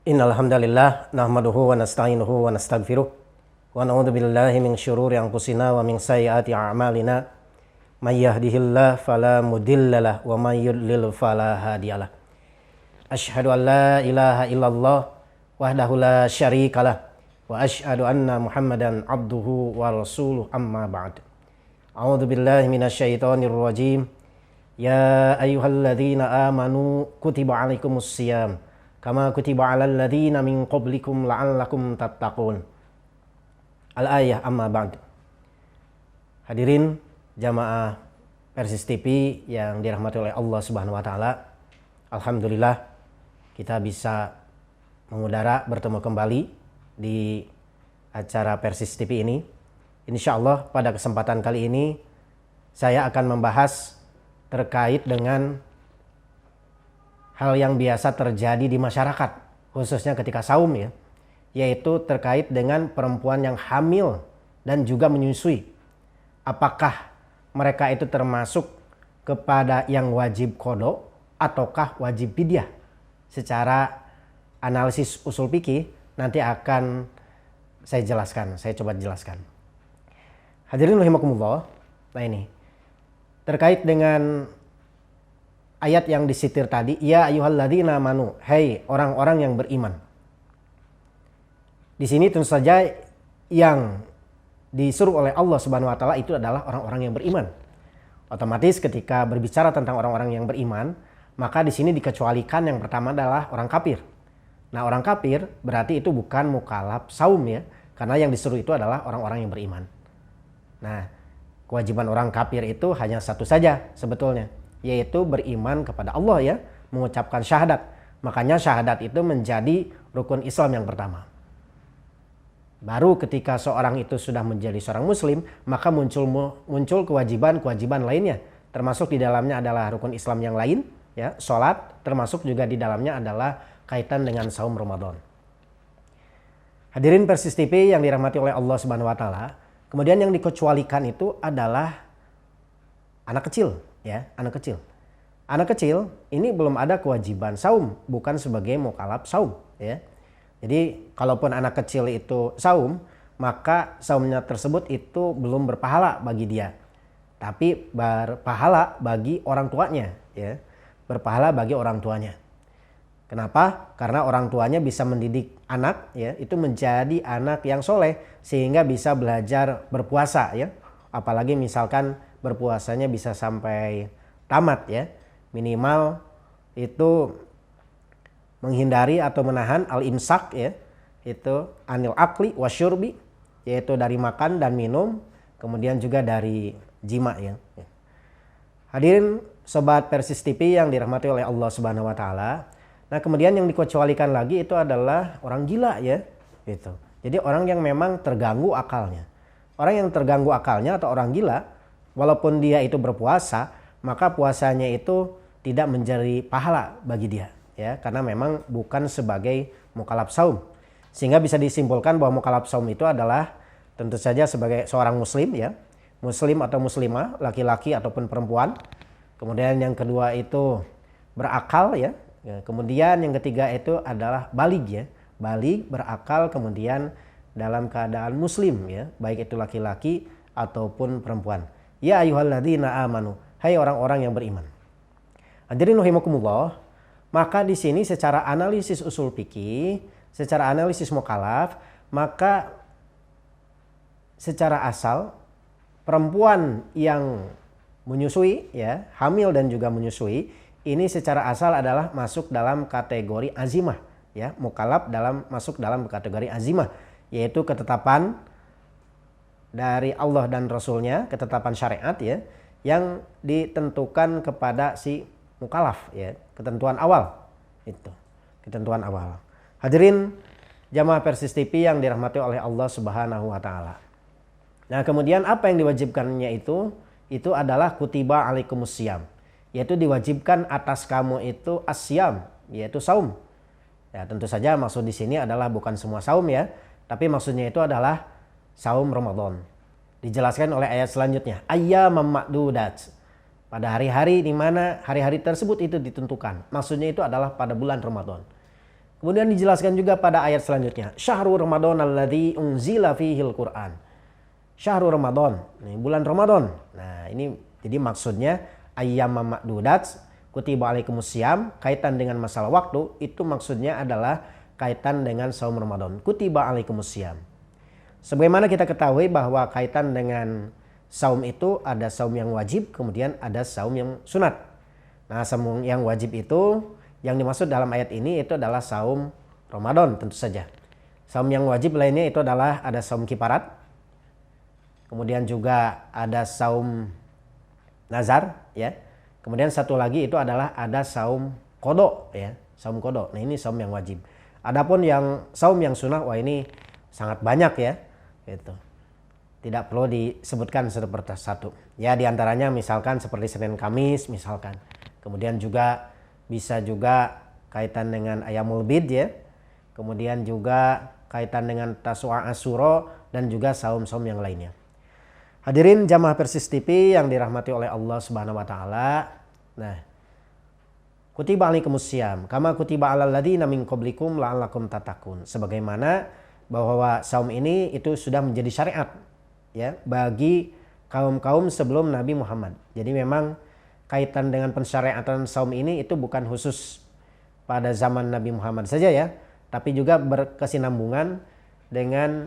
Innal hamdalillah nahmaduhu wa nasta'inuhu wa nastaghfiruh wa na'udzu billahi min syururi anfusina wa min sayyiati a'malina. May yahdihillahu fala mudhillalah wa may yudlil fala hadiyalah. Asyhadu an la ilaha illallah wahdahu la syarikalah wa asyhadu anna Muhammadan abduhu wa rasuluh, amma ba'd. A'udzu billahi minasyaitonir rajim. Ya ayyuhalladzina amanu kutiba 'alaikumus shiyam kama kutiba 'alal ladzina min qablikum la'allakum tattaqun. Al-ayah, amma ba'd. Hadirin jamaah Persis TV yang dirahmati oleh Allah Subhanahu wa taala. Alhamdulillah kita bisa mengudara bertemu kembali di acara Persis TV ini. Insyaallah pada kesempatan kali ini saya akan membahas terkait dengan hal yang biasa terjadi di masyarakat, khususnya ketika saum ya, yaitu terkait dengan perempuan yang hamil dan juga menyusui. Apakah mereka itu termasuk kepada yang wajib qada ataukah wajib fidyah? Secara analisis usul fikih nanti akan saya coba jelaskan. Hadirin rahimakumullah. Nah ini terkait dengan ayat yang disitir tadi, ya ayyuhalladzina amanu, hai orang-orang yang beriman. Di sini tentu saja yang disuruh oleh Allah Subhanahu wa taala itu adalah orang-orang yang beriman. Otomatis ketika berbicara tentang orang-orang yang beriman, maka di sini dikecualikan yang pertama adalah orang kafir. Nah, orang kafir berarti itu bukan mukallaf saum ya, karena yang disuruh itu adalah orang-orang yang beriman. Nah, kewajiban orang kafir itu hanya satu saja sebetulnya, yaitu beriman kepada Allah ya, mengucapkan syahadat. Makanya syahadat itu menjadi rukun Islam yang pertama. Baru ketika seorang itu sudah menjadi seorang muslim, maka muncul kewajiban-kewajiban lainnya. Termasuk di dalamnya adalah rukun Islam yang lain, ya, sholat, termasuk juga di dalamnya adalah kaitan dengan saum Ramadan. Hadirin Persis TV yang dirahmati oleh Allah Subhanahu wa taala, kemudian yang dikecualikan itu adalah anak kecil, ya, anak kecil. Anak kecil ini belum ada kewajiban saum, bukan sebagai mukallaf saum, ya. Jadi kalaupun anak kecil itu saum, maka saumnya tersebut itu belum berpahala bagi dia. Tapi berpahala bagi orang tuanya, ya. Berpahala bagi orang tuanya. Kenapa? Karena orang tuanya bisa mendidik anak ya, itu menjadi anak yang soleh sehingga bisa belajar berpuasa ya. Apalagi misalkan berpuasanya bisa sampai tamat ya. Minimal itu menghindari atau menahan al-imsak ya, itu anil akli wasyurbi, yaitu dari makan dan minum, kemudian juga dari jima ya. Hadirin sobat Persis TV yang dirahmati oleh Allah Subhanahu wa taala. Nah, kemudian yang dikecualikan lagi itu adalah orang gila ya, gitu. Jadi orang yang memang terganggu akalnya. Orang yang terganggu akalnya atau orang gila, walaupun dia itu berpuasa, maka puasanya itu tidak menjadi pahala bagi dia. Ya, karena memang bukan sebagai mukallaf saum. Sehingga bisa disimpulkan bahwa mukallaf saum itu adalah tentu saja sebagai seorang muslim ya, muslim atau muslimah, laki-laki ataupun perempuan. Kemudian yang kedua itu berakal ya. Kemudian yang ketiga itu adalah balig ya, balig, berakal, kemudian dalam keadaan muslim ya, baik itu laki-laki ataupun perempuan. Ya ayyuhalladzina amanu, hai orang-orang yang beriman. Hadirin rahimakumullah. Maka di sini secara analisis usul fikih, secara analisis mukallaf, maka secara asal perempuan yang menyusui ya, hamil dan juga menyusui, ini secara asal adalah masuk dalam kategori azimah ya, mukallaf masuk dalam kategori azimah, yaitu ketetapan dari Allah dan Rasulnya, ketetapan syariat ya, yang ditentukan kepada si mukallaf ya, ketentuan awal itu, ketentuan awal. Hadirin jamaah Persis TV yang dirahmati oleh Allah Subhanahu wa taala. Nah, kemudian apa yang diwajibkannya itu adalah kutiba alaikumus syiyam, yaitu diwajibkan atas kamu itu asyam, yaitu saum. Ya, tentu saja maksud di sini adalah bukan semua saum ya, tapi maksudnya itu adalah saum Ramadan. Dijelaskan oleh ayat selanjutnya, ayyamam ma'dudat. Pada hari-hari di mana hari-hari tersebut itu ditentukan. Maksudnya itu adalah pada bulan Ramadan. Kemudian dijelaskan juga pada ayat selanjutnya, syahrul Ramadan alladzi unzila fihil Qur'an. Syahrul Ramadan, ini bulan Ramadan. Nah, ini jadi maksudnya ayyam ma'dudat kutiba alaikumusiyam, kaitan dengan masalah waktu, itu maksudnya adalah kaitan dengan saum Ramadan. Kutiba alaikumusiyam. Sebagaimana kita ketahui bahwa kaitan dengan saum itu ada saum yang wajib, kemudian ada saum yang sunat. Nah, saum yang wajib itu yang dimaksud dalam ayat ini itu adalah saum Ramadan tentu saja. Saum yang wajib lainnya itu adalah ada saum kifarat. Kemudian juga ada saum nazar, ya. Kemudian satu lagi itu adalah ada saum qada, ya, saum qada. Nah, ini saum yang wajib. Adapun yang saum yang sunnah, wah ini sangat banyak ya, gitu. Tidak perlu disebutkan satu persatu. Ya, diantaranya misalkan seperti Senin Kamis misalkan. Kemudian juga bisa juga kaitan dengan Ayamul Bid, ya. Kemudian juga kaitan dengan Tasu'a Asyura dan juga saum-saum yang lainnya. Hadirin jamaah Persis TV yang dirahmati oleh Allah Subhanahu wa taala. Nah, kutiba alaikumusiyam kama kutiba alal ladzina min qablikum la'allakum tattaqun. Sebagaimana bahwa saum ini itu sudah menjadi syariat, ya, bagi kaum-kaum sebelum Nabi Muhammad. Jadi memang kaitan dengan pensyariatan saum ini itu bukan khusus pada zaman Nabi Muhammad saja, ya, tapi juga berkesinambungan dengan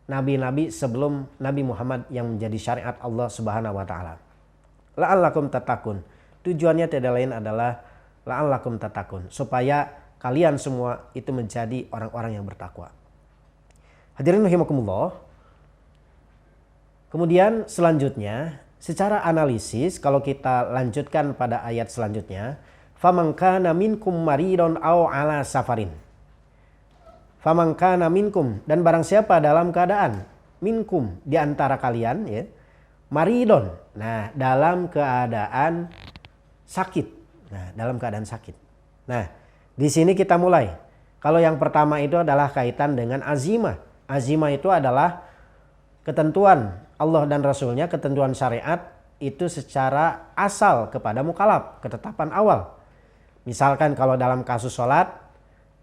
nabi-nabi sebelum Nabi Muhammad yang menjadi syariat Allah Subhanahu wa taala. La'allakum tattaqun. Tujuannya tidak lain adalah la'allakum tattaqun, supaya kalian semua itu menjadi orang-orang yang bertakwa. Hadirin rahimakumullah. Kemudian selanjutnya secara analisis kalau kita lanjutkan pada ayat selanjutnya, faman kana minkum maridun aw ala safarin. Faman kana minkum, dan barang siapa dalam keadaan minkum di antara kalian, ya, maridon. Nah, dalam keadaan sakit. Nah, dalam keadaan sakit. Nah, di sini kita mulai. Kalau yang pertama itu adalah kaitan dengan azimah. Azimah itu adalah ketentuan Allah dan Rasulnya, ketentuan syariat itu secara asal kepada mukallaf, ketetapan awal. Misalkan kalau dalam kasus sholat,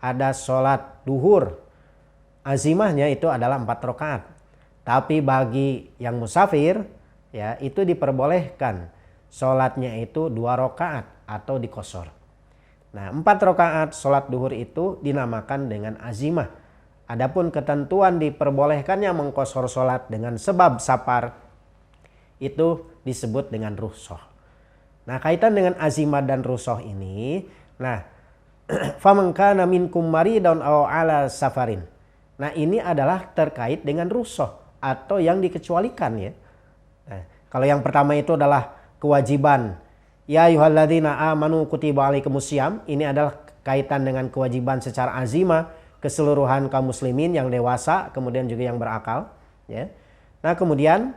ada sholat duhur, azimahnya itu adalah 4 rakaat. Tapi bagi yang musafir, ya, itu diperbolehkan sholatnya itu 2 rakaat atau dikosor. Nah, 4 rakaat sholat duhur itu dinamakan dengan azimah. Adapun ketentuan diperbolehkannya mengkosor sholat dengan sebab safar itu disebut dengan rukhsah. Nah, kaitan dengan azimah dan rukhsah ini, nah, faman kana minkum maridun aw ala safarin. Nah, ini adalah terkait dengan rukhsah atau yang dikecualikan, ya. Nah, kalau yang pertama itu adalah kewajiban, ya ayyuhalladzina amanu kutiba alaikumusiyam, ini adalah kaitan dengan kewajiban secara azimah keseluruhan kaum muslimin yang dewasa kemudian juga yang berakal, ya. Nah, kemudian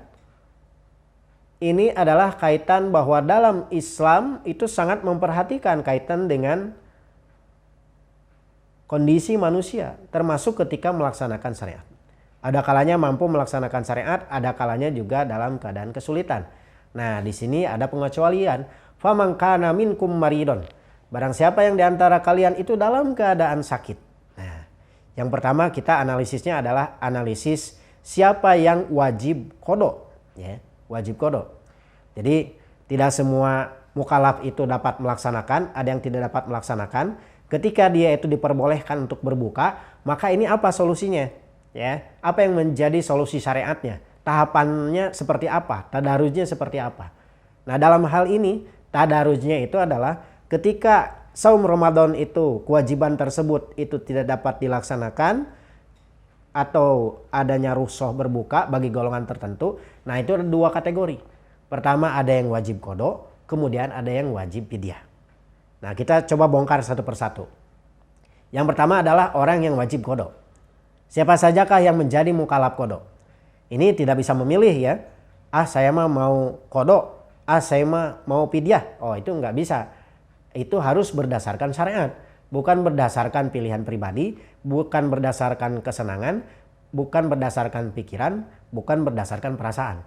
ini adalah kaitan bahwa dalam Islam itu sangat memperhatikan kaitan dengan kondisi manusia, termasuk ketika melaksanakan syariat. Ada kalanya mampu melaksanakan syariat, ada kalanya juga dalam keadaan kesulitan. Nah, di sini ada pengecualian. Faman kana minkum maridun. Barang siapa yang diantara kalian itu dalam keadaan sakit. Nah, yang pertama kita analisisnya adalah analisis siapa yang wajib qada, ya, wajib qada. Jadi tidak semua mukallaf itu dapat melaksanakan, ada yang tidak dapat melaksanakan. Ketika dia itu diperbolehkan untuk berbuka, maka ini apa solusinya? Ya, apa yang menjadi solusi syariatnya? Tahapannya seperti apa? Tadarujnya seperti apa? Nah, dalam hal ini tadarujnya itu adalah ketika saum Ramadan itu kewajiban tersebut itu tidak dapat dilaksanakan atau adanya rukhsah berbuka bagi golongan tertentu. Nah, itu ada 2 kategori. Pertama ada yang wajib qada, kemudian ada yang wajib fidyah. Nah, kita coba bongkar satu persatu. Yang pertama adalah orang yang wajib qada. Siapa sajakah yang menjadi mukallaf qada? Ini tidak bisa memilih, ya. Saya mah mau qada, saya mah mau fidyah. Oh, itu nggak bisa. Itu harus berdasarkan syariat, bukan berdasarkan pilihan pribadi, bukan berdasarkan kesenangan, bukan berdasarkan pikiran, bukan berdasarkan perasaan.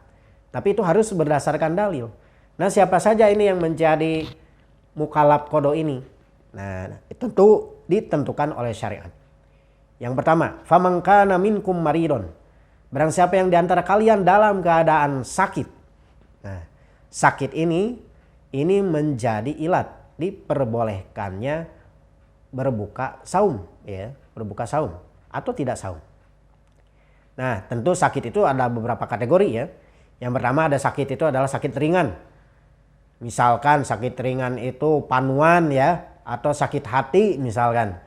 Tapi itu harus berdasarkan dalil. Nah, siapa saja ini yang menjadi mukallaf qada ini? Nah, tentu ditentukan oleh syariat. Yang pertama, faman kana minkum maridon. Barang siapa yang diantara kalian dalam keadaan sakit. Nah, sakit ini menjadi ilat diperbolehkannya berbuka saum, ya, berbuka saum atau tidak saum. Nah, tentu sakit itu ada beberapa kategori ya. Yang pertama ada sakit itu adalah sakit ringan. Misalkan sakit ringan itu panuan ya, atau sakit hati misalkan.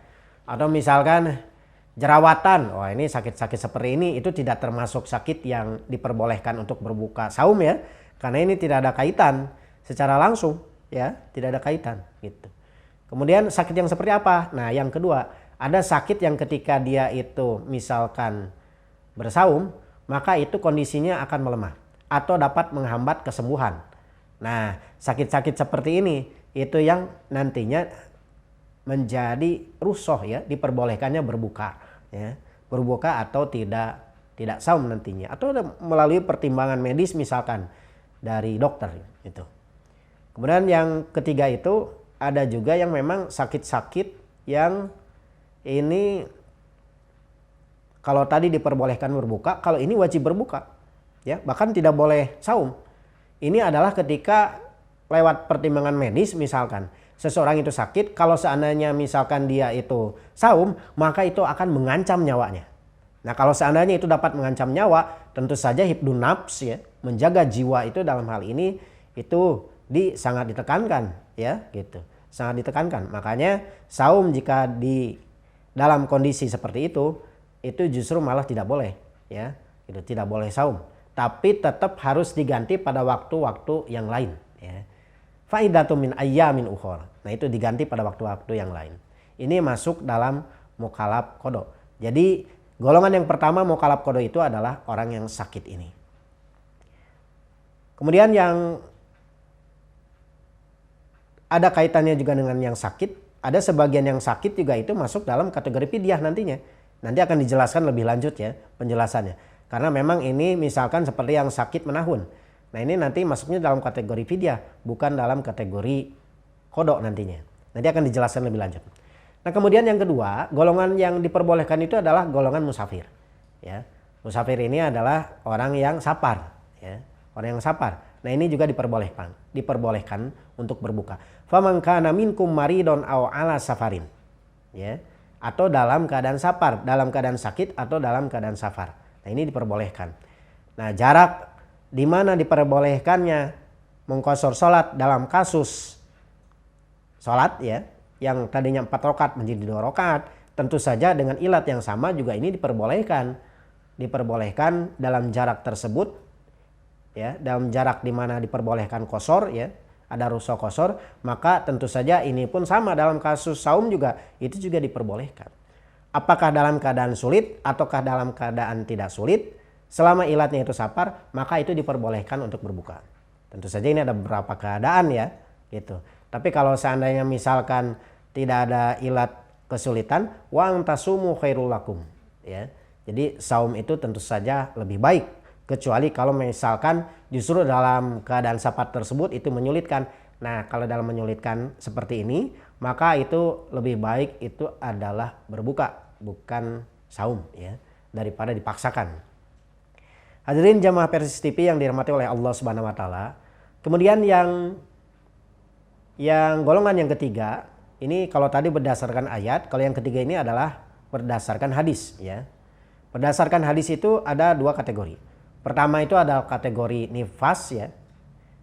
Atau misalkan jerawatan. Wah, ini sakit-sakit seperti ini itu tidak termasuk sakit yang diperbolehkan untuk berbuka saum ya. Karena ini tidak ada kaitan secara langsung ya, tidak ada kaitan gitu. Kemudian sakit yang seperti apa? Nah, yang kedua, ada sakit yang ketika dia itu misalkan bersaum, maka itu kondisinya akan melemah atau dapat menghambat kesembuhan. Nah, sakit-sakit seperti ini itu yang nantinya menjadi rukhsah ya, diperbolehkannya berbuka ya. Berbuka atau tidak saum nantinya, atau melalui pertimbangan medis misalkan dari dokter gitu. Kemudian yang ketiga itu ada juga yang memang sakit-sakit yang ini kalau tadi diperbolehkan berbuka, kalau ini wajib berbuka ya, bahkan tidak boleh saum. Ini adalah ketika lewat pertimbangan medis misalkan seseorang itu sakit, kalau seandainya misalkan dia itu saum, maka itu akan mengancam nyawanya. Nah, kalau seandainya itu dapat mengancam nyawa, tentu saja hifdun nafs ya, menjaga jiwa itu dalam hal ini itu sangat ditekankan ya gitu. Sangat ditekankan. Makanya saum jika di dalam kondisi seperti itu justru malah tidak boleh ya. Itu tidak boleh saum. Tapi tetap harus diganti pada waktu-waktu yang lain ya. Faidatu min ayyamin ukhor. Nah, itu diganti pada waktu-waktu yang lain. Ini masuk dalam mukhalaf qada. Jadi golongan yang pertama mukhalaf qada itu adalah orang yang sakit ini. Kemudian yang ada kaitannya juga dengan yang sakit. Ada sebagian yang sakit juga itu masuk dalam kategori fidyah nantinya. Nanti akan dijelaskan lebih lanjut ya penjelasannya. Karena memang ini misalkan seperti yang sakit menahun. Nah, ini nanti masuknya dalam kategori fidyah, bukan dalam kategori qada nantinya. Nanti akan dijelaskan lebih lanjut. Nah, kemudian yang kedua, golongan yang diperbolehkan itu adalah golongan musafir. Ya. Musafir ini adalah orang yang safar. Ya. Orang yang safar. Nah, ini juga diperbolehkan untuk berbuka. Faman kana minkum maridon aw ala safarin. Ya. Atau dalam keadaan safar, dalam keadaan sakit atau dalam keadaan safar. Nah, ini diperbolehkan. Nah, jarak di mana diperbolehkannya mengqashar salat dalam kasus salat ya, yang tadinya 4 rakaat menjadi 2 rakaat, tentu saja dengan ilat yang sama juga ini diperbolehkan. Diperbolehkan dalam jarak tersebut ya, dalam jarak di mana diperbolehkan qashar ya, ada rukhsah qashar, maka tentu saja ini pun sama dalam kasus saum juga itu juga diperbolehkan. Apakah dalam keadaan sulit ataukah dalam keadaan tidak sulit, selama ilatnya itu safar, maka itu diperbolehkan untuk berbuka. Tentu saja ini ada beberapa keadaan ya gitu. Tapi kalau seandainya misalkan tidak ada ilat kesulitan, wa antasumu khairul lakum ya. Jadi saum itu tentu saja lebih baik, kecuali kalau misalkan justru dalam keadaan safar tersebut itu menyulitkan. Nah, kalau dalam menyulitkan seperti ini, maka itu lebih baik itu adalah berbuka, bukan saum ya, daripada dipaksakan. Hadirin jamaah Persis TV yang dirahmati oleh Allah Subhanahu wa taala. Kemudian yang golongan yang ketiga, ini kalau tadi berdasarkan ayat, kalau yang ketiga ini adalah berdasarkan hadis ya. Berdasarkan hadis itu ada 2 kategori. Pertama itu adalah kategori nifas ya,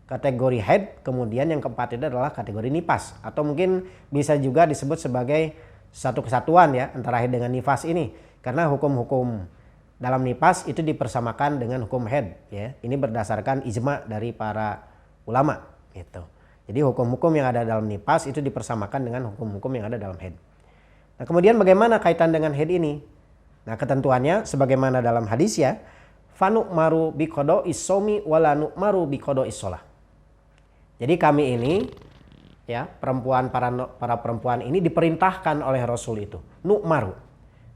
kategori haid, kemudian yang keempat itu adalah kategori nipas, atau mungkin bisa juga disebut sebagai satu kesatuan ya antara haid dengan nifas ini, karena hukum-hukum dalam nipas itu dipersamakan dengan hukum haid ya. Ini berdasarkan ijma dari para ulama gitu. Jadi hukum-hukum yang ada dalam nipas itu dipersamakan dengan hukum-hukum yang ada dalam haid. Nah, kemudian bagaimana kaitan dengan haid ini? Nah, ketentuannya sebagaimana dalam hadis ya, fanu maru bi qada'i shaumi wala nu'maru bi qada'i shalah. Jadi kami ini ya, para perempuan ini diperintahkan oleh Rasul itu nu'maru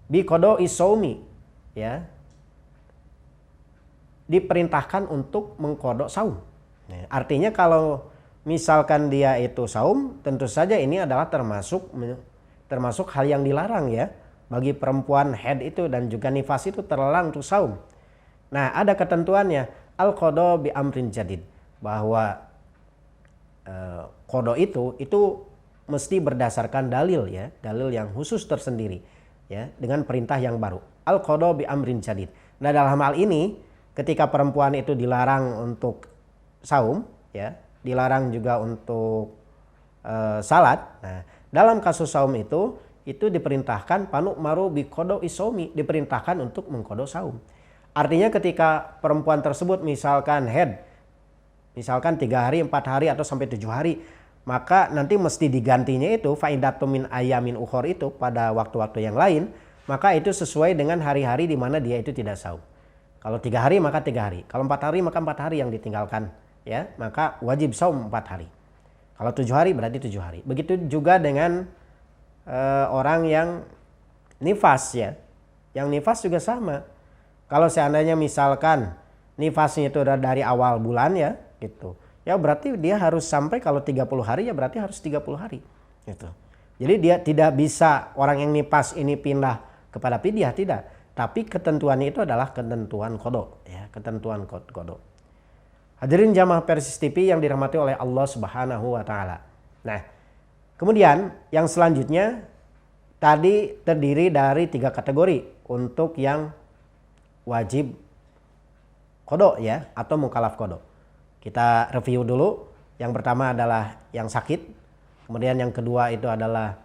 bi qada'i shaumi ya, diperintahkan untuk mengqada saum. Nah, artinya kalau misalkan dia itu saum, tentu saja ini adalah termasuk hal yang dilarang ya. Bagi perempuan haid itu dan juga nifas itu terlarang untuk saum. Nah, ada ketentuannya, al-qada bi amrin jadid, bahwa qada itu mesti berdasarkan dalil ya, dalil yang khusus tersendiri ya, dengan perintah yang baru. Al-qada bi amrin jadid. Nah, dalam hal ini ketika perempuan itu dilarang untuk saum ya, dilarang juga untuk salat. Nah, dalam kasus saum itu diperintahkan panuk maru bi qada isomi, diperintahkan untuk mengqada saum. Artinya ketika perempuan tersebut misalkan haid, misalkan 3 hari, 4 hari atau sampai 7 hari, maka nanti mesti digantinya itu faidatu min ayamin ukhor itu pada waktu-waktu yang lain, maka itu sesuai dengan hari-hari di mana dia itu tidak saum. Kalau 3 hari maka 3 hari, kalau 4 hari maka 4 hari yang ditinggalkan ya, maka wajib saum 4 hari. Kalau 7 hari berarti 7 hari. Begitu juga dengan orang yang nifas ya. Yang nifas juga sama. Kalau seandainya misalkan nifasnya itu dari awal bulan ya gitu. Ya berarti dia harus sampai, kalau 30 hari ya berarti harus 30 hari gitu. Jadi dia tidak bisa orang yang nifas ini pindah kepada fidyah, tidak. Tapi ketentuannya itu adalah ketentuan qada ya, ketentuan qada. Hadirin jamaah Persis TV yang dirahmati oleh Allah Subhanahu wa taala. Nah, kemudian yang selanjutnya tadi terdiri dari 3 kategori untuk yang wajib qada ya, atau mukallaf qada. Kita review dulu. Yang pertama adalah yang sakit, kemudian yang kedua itu adalah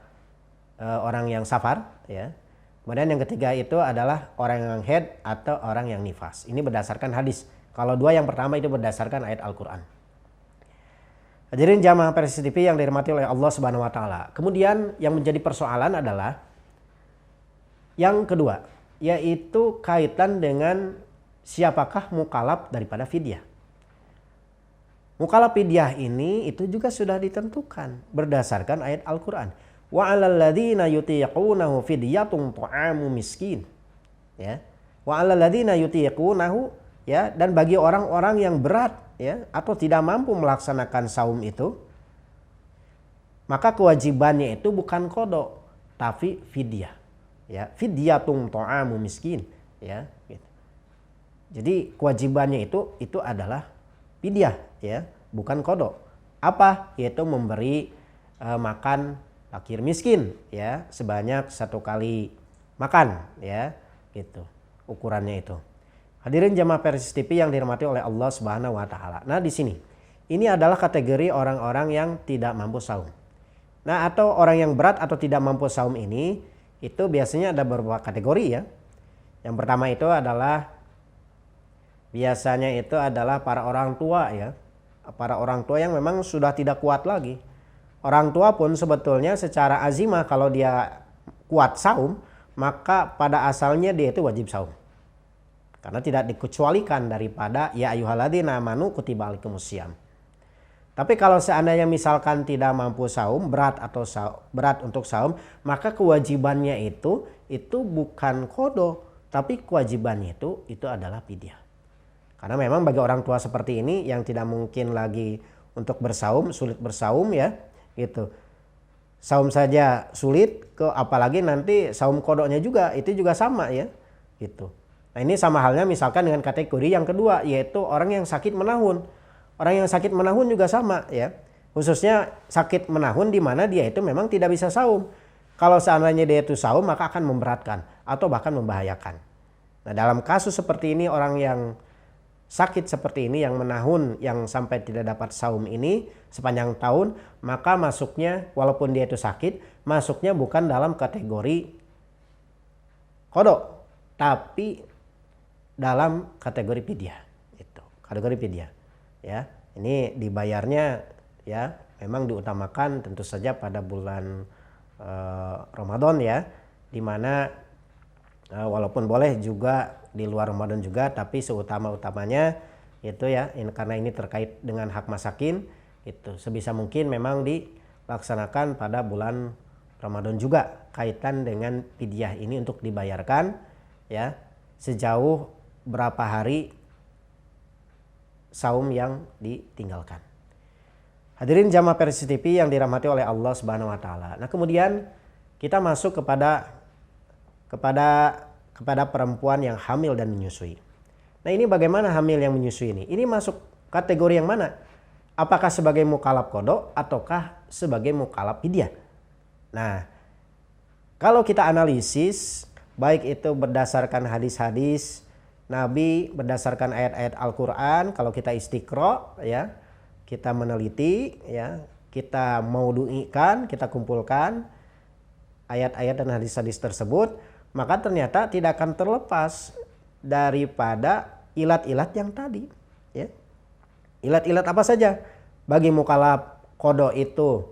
orang yang safar ya. Kemudian yang ketiga itu adalah orang yang haid atau orang yang nifas. Ini berdasarkan hadis. Kalau 2 yang pertama itu berdasarkan ayat Al-Qur'an. Hadirin jamaah Persis TV yang dirahmati oleh Allah Subhanahu wa taala. Kemudian yang menjadi persoalan adalah yang kedua, yaitu kaitan dengan siapakah mukallaf daripada fidyah. Mukallaf fidyah ini itu juga sudah ditentukan berdasarkan ayat Al-Qur'an. Wa 'alal ladzina yutiqunahu fidyatun ta'amu miskin. Ya. Wa 'alal ladzina yutiqunahu ya, dan bagi orang-orang yang berat ya atau tidak mampu melaksanakan saum itu, maka kewajibannya itu bukan qada tapi fidyah ya, fidyatun ta'amu miskin ya gitu. Jadi kewajibannya itu adalah fidyah ya, bukan qada. Apa? Yaitu memberi makan fakir miskin ya sebanyak 1 kali makan ya gitu ukurannya itu. Hadirin jamaah Persis TV yang dirahmati oleh Allah Subhanahu wa taala. Nah, di sini ini adalah kategori orang-orang yang tidak mampu saum. Nah, atau orang yang berat atau tidak mampu saum ini itu biasanya ada beberapa kategori ya. Yang pertama itu adalah biasanya itu adalah para orang tua ya. Para orang tua yang memang sudah tidak kuat lagi. Orang tua pun sebetulnya secara azimah kalau dia kuat saum, maka pada asalnya dia itu wajib saum. Karena tidak dikecualikan daripada ya ayyuhalladzina amanu kutiba alaikumusiyam. Tapi kalau seandainya misalkan tidak mampu saum, berat untuk saum, maka kewajibannya itu bukan qada, tapi kewajibannya itu adalah fidyah. Karena memang bagi orang tua seperti ini yang tidak mungkin lagi untuk bersaum, sulit bersaum ya, gitu. Saum saja sulit, apalagi nanti saum qadanya juga itu juga sama ya, gitu. Nah, ini sama halnya misalkan dengan kategori yang kedua, yaitu orang yang sakit menahun. Orang yang sakit menahun juga sama ya. Khususnya sakit menahun di mana dia itu memang tidak bisa saum. Kalau seandainya dia itu saum maka akan memberatkan atau bahkan membahayakan. Nah, dalam kasus seperti ini, orang yang sakit seperti ini, yang menahun, yang sampai tidak dapat saum ini sepanjang tahun, maka masuknya walaupun dia itu sakit, masuknya bukan dalam kategori qada, tapi dalam kategori fidyah. Itu, kategori fidyah. Ya, ini dibayarnya ya memang diutamakan tentu saja pada bulan Ramadan ya, dimana walaupun boleh juga di luar Ramadan juga, tapi seutama-utamanya itu ya karena ini terkait dengan hak masakin, itu sebisa mungkin memang dilaksanakan pada bulan Ramadan juga kaitan dengan fidyah ini untuk dibayarkan ya sejauh berapa hari saum yang ditinggalkan. Hadirin jamaah Persis TV yang dirahmati oleh Allah Subhanahu wa taala. Nah, kemudian kita masuk kepada perempuan yang hamil dan menyusui. Nah, ini bagaimana hamil yang menyusui ini? Ini masuk kategori yang mana? Apakah sebagai mukallaf qada ataukah sebagai mukallaf fidyah? Nah, kalau kita analisis baik itu berdasarkan hadis-hadis Nabi, berdasarkan ayat-ayat Al-Qur'an, kalau kita istiqra ya, kita meneliti ya, kita maudu'ikan, kita kumpulkan ayat-ayat dan hadis-hadis tersebut, maka ternyata tidak akan terlepas daripada ilat-ilat yang tadi ya. Ilat-ilat apa saja bagi mukallaf qada itu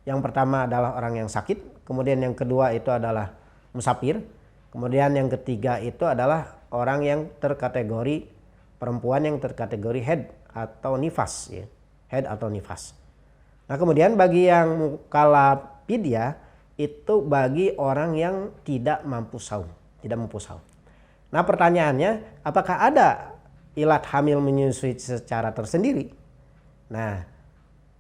yang pertama adalah orang yang sakit, kemudian yang kedua itu adalah musafir, kemudian yang ketiga itu adalah orang yang terkategori perempuan yang terkategori haid atau nifas ya, haid atau nifas. Nah, kemudian bagi yang mukallaf fidyah itu bagi orang yang tidak mampu saum, Nah, pertanyaannya, apakah ada ilat hamil menyusui secara tersendiri? Nah,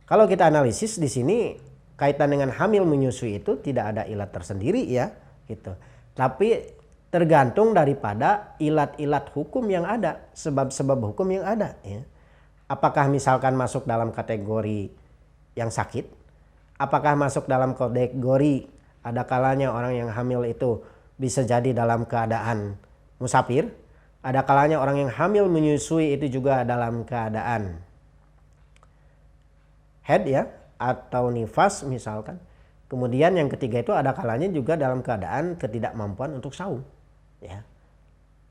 kalau kita analisis di sini kaitan dengan hamil menyusui itu tidak ada ilat tersendiri ya, gitu. Tapi tergantung daripada ilat-ilat hukum yang ada, sebab-sebab hukum yang ada ya. Apakah misalkan masuk dalam kategori yang sakit? Apakah masuk dalam kategori ada kalanya orang yang hamil itu bisa jadi dalam keadaan musafir? Ada kalanya orang yang hamil menyusui itu juga dalam keadaan haid ya, atau nifas misalkan. Kemudian yang ketiga itu ada kalanya juga dalam keadaan ketidakmampuan untuk saum ya.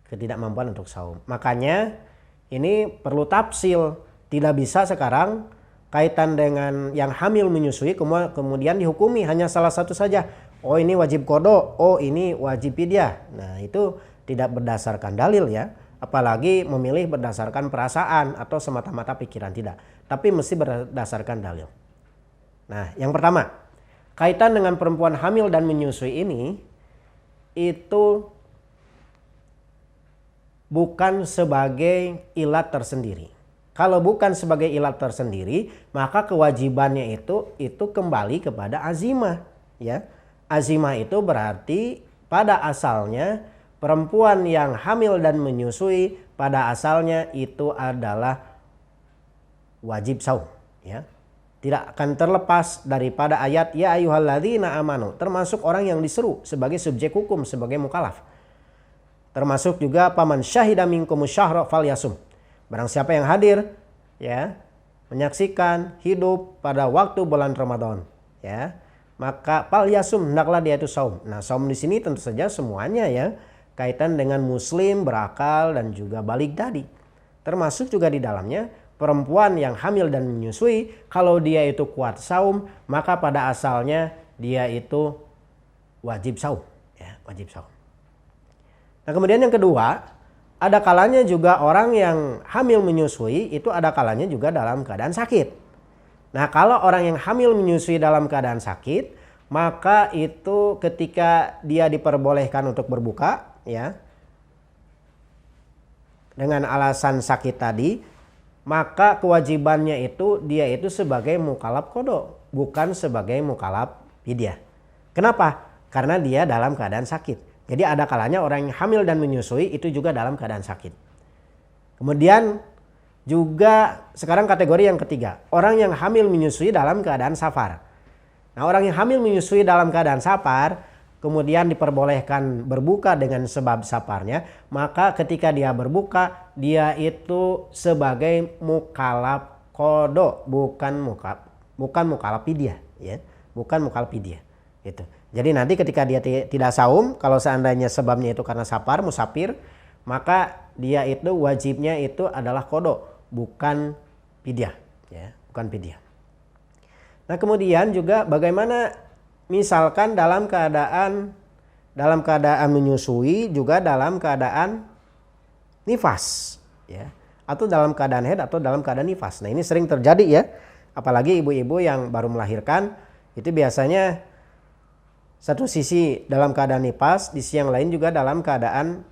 Ketidakmampuan untuk saum. Makanya ini perlu tafsil. Tidak bisa sekarang kaitan dengan yang hamil menyusui kemudian dihukumi hanya salah satu saja. Oh, ini wajib qada, oh ini wajib fidyah. Nah, itu tidak berdasarkan dalil ya. Apalagi memilih berdasarkan perasaan atau semata-mata pikiran, tidak. Tapi mesti berdasarkan dalil. Nah, yang pertama, kaitan dengan perempuan hamil dan menyusui ini itu bukan sebagai ilat tersendiri. Kalau bukan sebagai ilat tersendiri, maka kewajibannya itu kembali kepada azimah ya. Azimah itu berarti pada asalnya perempuan yang hamil dan menyusui pada asalnya itu adalah wajib saum ya. Tidak akan terlepas daripada ayat ya ayyuhalladzina amanu, termasuk orang yang diseru sebagai subjek hukum, sebagai mukallaf. Termasuk juga paman syahida minkumus syahra falyasum. Barang siapa yang hadir ya, menyaksikan hidup pada waktu bulan Ramadan ya, maka falyasum, hendaklah dia itu saum. Nah, saum di sini tentu saja semuanya ya, kaitan dengan muslim berakal dan juga baligh tadi. Termasuk juga di dalamnya perempuan yang hamil dan menyusui, kalau dia itu kuat saum, maka pada asalnya dia itu wajib saum ya, wajib saum. Nah, kemudian yang kedua, ada kalanya juga orang yang hamil menyusui itu ada kalanya juga dalam keadaan sakit. Nah, kalau orang yang hamil menyusui dalam keadaan sakit, maka itu ketika dia diperbolehkan untuk berbuka ya, dengan alasan sakit tadi, maka kewajibannya itu dia itu sebagai mukallaf qada, bukan sebagai mukallaf fidyah. Kenapa? Karena dia dalam keadaan sakit. Jadi ada kalanya orang yang hamil dan menyusui itu juga dalam keadaan sakit. Kemudian juga sekarang kategori yang ketiga, orang yang hamil menyusui dalam keadaan safar. Nah, orang yang hamil menyusui dalam keadaan safar kemudian diperbolehkan berbuka dengan sebab safarnya, maka ketika dia berbuka dia itu sebagai mukallaf qada, bukan mukallaf fidyah ya, bukan mukallaf fidyah gitu. Jadi nanti ketika dia tidak saum, kalau seandainya sebabnya itu karena safar, musafir, maka dia itu wajibnya itu adalah qada, bukan fidyah ya, bukan fidyah. Nah, kemudian juga bagaimana misalkan dalam keadaan menyusui juga dalam keadaan nifas ya, atau dalam keadaan haid atau dalam keadaan nifas. Nah, ini sering terjadi ya, apalagi ibu-ibu yang baru melahirkan itu biasanya satu sisi dalam keadaan nifas, di sisi yang lain juga dalam keadaan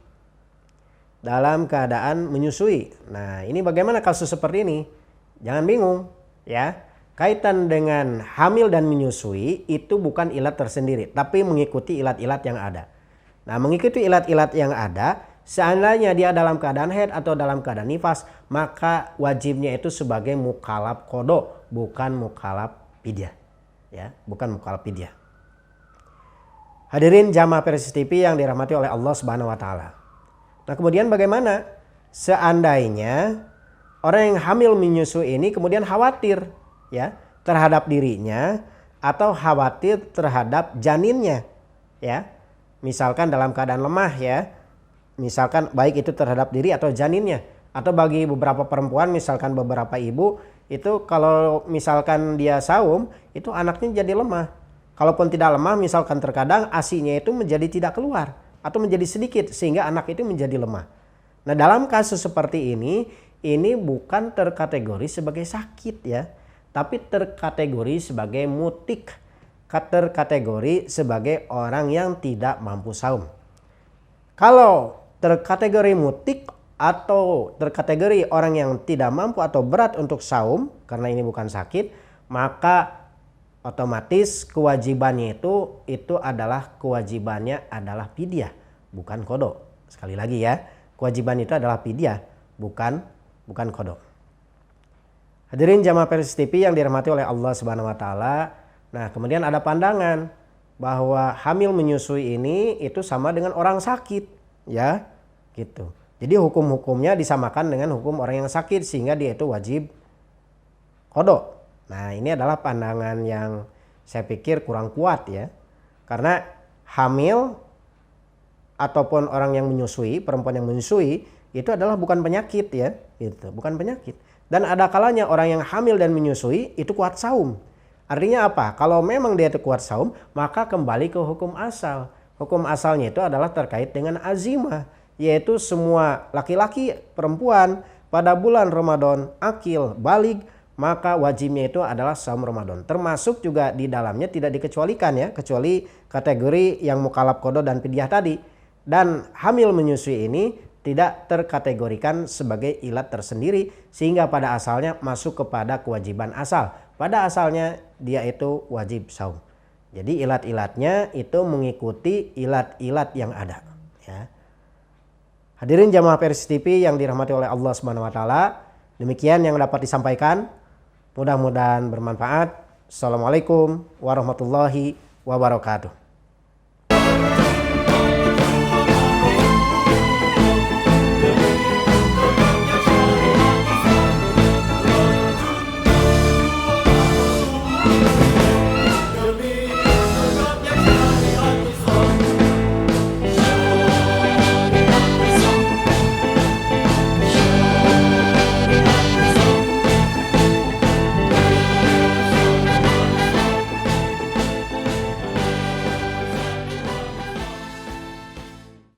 menyusui. Nah, ini bagaimana kasus seperti ini? Jangan bingung ya, kaitan dengan hamil dan menyusui itu bukan ilat tersendiri, tapi mengikuti ilat-ilat yang ada. Nah, mengikuti ilat-ilat yang ada, seandainya dia dalam keadaan haid atau dalam keadaan nifas, maka wajibnya itu sebagai mukallaf qada, bukan mukallaf fidyah. Ya, bukan mukallaf fidyah. Hadirin jamaah Persis TV yang dirahmati oleh Allah Subhanahu wa taala. Nah, kemudian bagaimana seandainya orang yang hamil menyusui ini kemudian khawatir ya terhadap dirinya atau khawatir terhadap janinnya ya. Misalkan dalam keadaan lemah ya. Misalkan baik itu terhadap diri atau janinnya, atau bagi beberapa perempuan misalkan beberapa ibu itu kalau misalkan dia saum itu anaknya jadi lemah. Kalaupun tidak lemah misalkan terkadang ASI-nya itu menjadi tidak keluar atau menjadi sedikit sehingga anak itu menjadi lemah. Nah, dalam kasus seperti ini bukan terkategori sebagai sakit ya, tapi terkategori sebagai mutik, terkategori sebagai orang yang tidak mampu saum. Kalau terkategori mutik atau terkategori orang yang tidak mampu atau berat untuk saum karena ini bukan sakit, maka otomatis kewajibannya itu adalah kewajibannya adalah fidyah, bukan qada. Sekali lagi ya, kewajiban itu adalah fidyah, bukan qada. Hadirin jamaah Persis TV yang dirahmati oleh Allah Subhanahu wa taala. Nah, kemudian ada pandangan bahwa hamil menyusui ini itu sama dengan orang sakit, ya. Gitu. Jadi hukum-hukumnya disamakan dengan hukum orang yang sakit sehingga dia itu wajib qada. Nah, ini adalah pandangan yang saya pikir kurang kuat ya. Karena hamil ataupun orang yang menyusui, perempuan yang menyusui itu adalah bukan penyakit ya, gitu, bukan penyakit. Dan ada kalanya orang yang hamil dan menyusui itu kuat saum. Artinya apa? Kalau memang dia itu kuat saum, maka kembali ke hukum asal. Hukum asalnya itu adalah terkait dengan azimah, yaitu semua laki-laki, perempuan pada bulan Ramadan akil, balig, maka wajibnya itu adalah saum Ramadan. Termasuk juga di dalamnya tidak dikecualikan ya, kecuali kategori yang mukallaf qada dan fidyah tadi. Dan hamil menyusui ini tidak terkategorikan sebagai ilat tersendiri sehingga pada asalnya masuk kepada kewajiban asal. Pada asalnya dia itu wajib saum. Jadi ilat-ilatnya itu mengikuti ilat-ilat yang ada ya. Hadirin jamaah Persis TV yang dirahmati oleh Allah Subhanahu wa taala, demikian yang dapat disampaikan. Mudah-mudahan bermanfaat. Assalamualaikum warahmatullahi wabarakatuh.